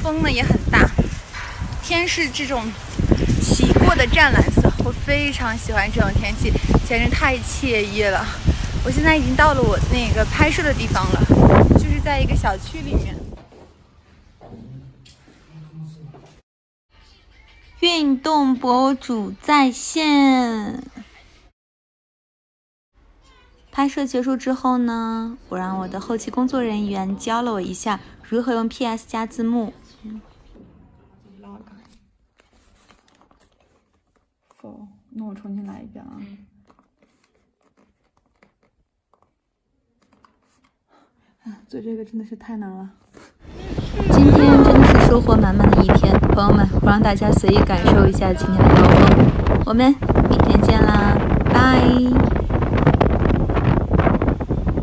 风呢也很大，天是这种洗过的湛蓝色，我非常喜欢这种天气，简直太惬意了。我现在已经到了我那个拍摄的地方了，就是在一个小区里面。运动博主在线。拍摄结束之后呢，我让我的后期工作人员教了我一下如何用 PS 加字幕。那我重新来一遍啊。做这个真的是太难了。今天真的是收获满满的一天，朋友们，我让大家随意感受一下今天的高峰。我们明天见啦！